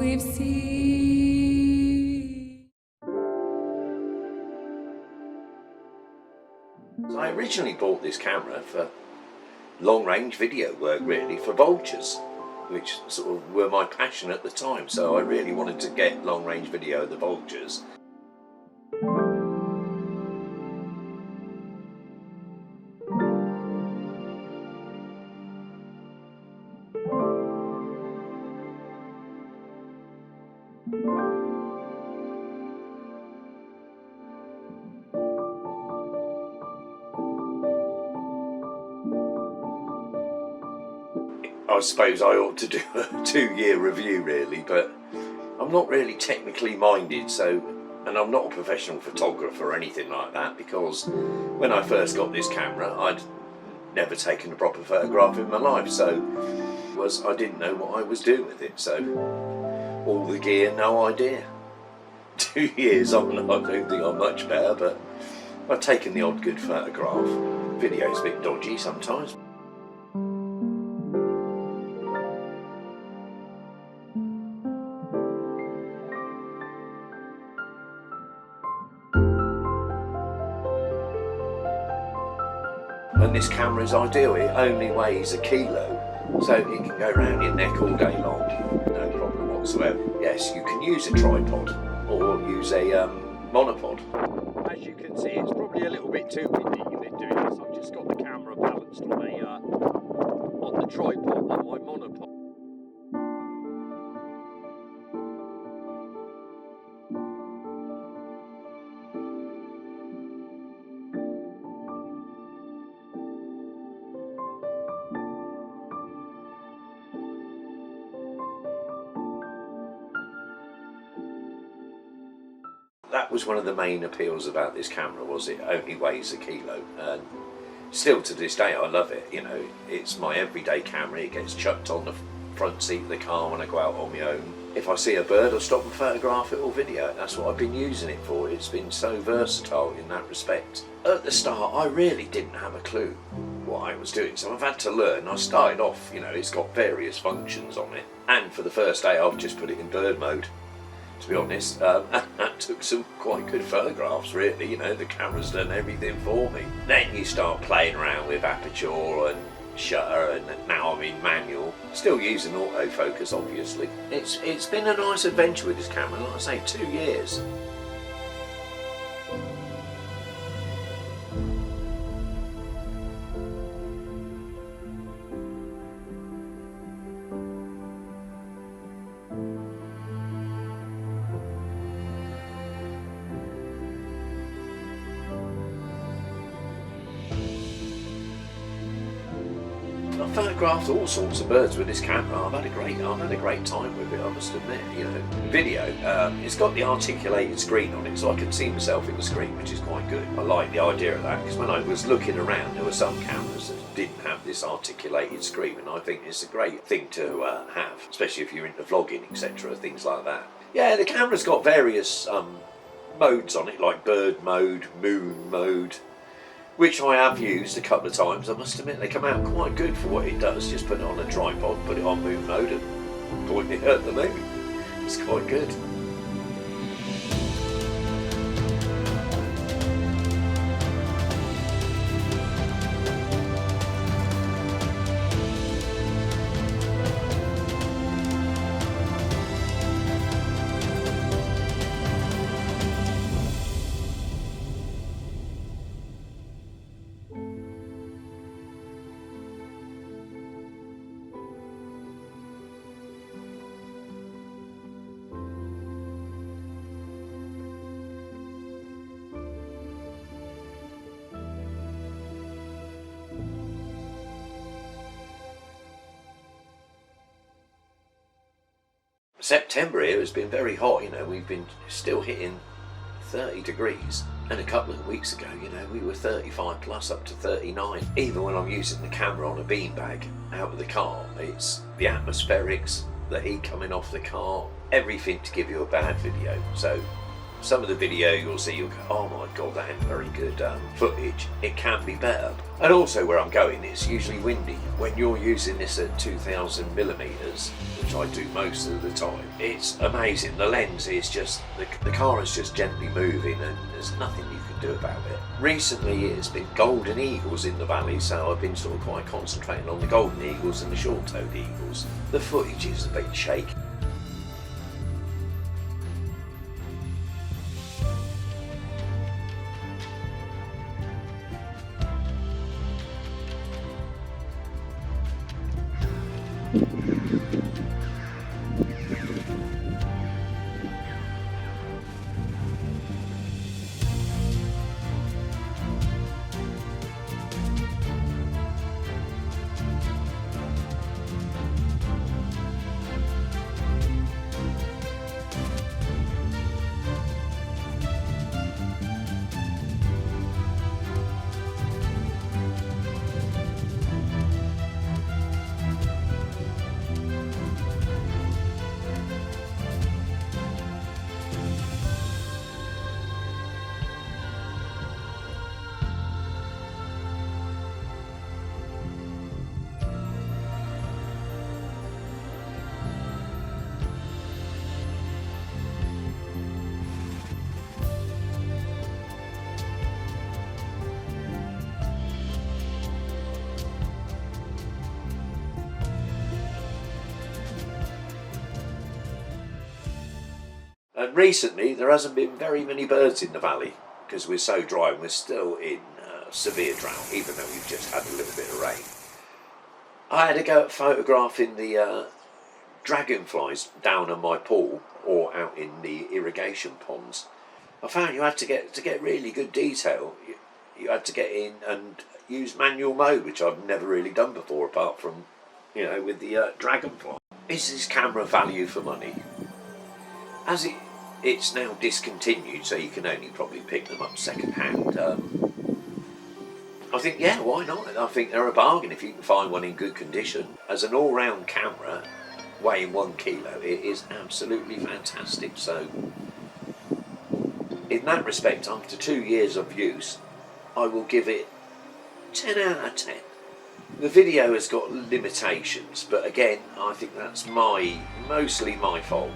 we've seen. So I originally bought this camera for long-range video work, really, for vultures, which sort of were my passion at the time. So I really wanted to get long-range video of the vultures. I suppose I ought to do a 2-year review, really, but I'm not really technically minded, so, and I'm not a professional photographer or anything like that, because when I first got this camera I'd never taken a proper photograph in my life, so I didn't know what I was doing with it, so all the gear, no idea. 2 years on, I don't think I'm much better, but I've taken the odd good photograph. Video's a bit dodgy sometimes. And this camera is ideal, it only weighs a kilo, so it can go around your neck all day long, no problem whatsoever. Yes, you can use a tripod or use a monopod. As you can see, it's probably a little bit too windy in doing this. I've just got the camera balanced on the tripod on my monopod. That was one of the main appeals about this camera, was it only weighs a kilo, and still to this day I love it. You know, it's my everyday camera. It gets chucked on the front seat of the car when I go out on my own. If I see a bird, I'll stop and photograph it or video it. That's what I've been using it for. It's been so versatile in that respect. At the start I really didn't have a clue what I was doing, so I've had to learn. I started off, you know, it's got various functions on it, and for the first day I've just put it in bird mode, to be honest, and that took some quite good photographs, really. You know, the camera's done everything for me. Then you start playing around with aperture and shutter, and now I'm in manual, still using autofocus obviously. It's been a nice adventure with this camera, like I say, 2 years. I've photographed all sorts of birds with this camera. I've had a great time with it, I must admit. You know, video, it's got the articulated screen on it, so I can see myself in the screen, which is quite good. I like the idea of that, because when I was looking around, there were some cameras that didn't have this articulated screen, and I think it's a great thing to have, especially if you're into vlogging, etc., things like that. Yeah, the camera's got various modes on it, like bird mode, moon mode, which I have used a couple of times. I must admit, they come out quite good for what it does. Just put it on a tripod, put it on moon mode and point it at the moon. It's quite good. September here has been very hot, you know, we've been still hitting 30 degrees, and a couple of weeks ago, you know, we were 35 plus up to 39. Even when I'm using the camera on a beanbag out of the car, it's the atmospherics, the heat coming off the car, everything to give you a bad video. So Some of the video you'll see, you'll go, oh my god, that ain't very good footage. It can be better. And also where I'm going, it's usually windy. When you're using this at 2000 millimeters, which I do most of the time, it's amazing. The lens is just, the car is just gently moving and there's nothing you can do about it. Recently it's been golden eagles in the valley, so I've been sort of quite concentrating on the golden eagles and the short-toed eagles. The footage is a bit shaky. And recently there hasn't been very many birds in the valley because we're so dry and we're still in severe drought, even though we've just had a little bit of rain. I had to go at photographing the dragonflies down on my pool or out in the irrigation ponds. I found you had to get really good detail. You had to get in and use manual mode, which I've never really done before, apart from, you know, with the dragonfly. Is this camera value for money? As it's now discontinued, so you can only probably pick them up second hand. I think, yeah, why not? I think they're a bargain if you can find one in good condition. As an all-round camera, weighing 1 kilo, it is absolutely fantastic. So, in that respect, after 2 years of use, I will give it 10 out of 10. The video has got limitations, but again, I think that's mostly my fault.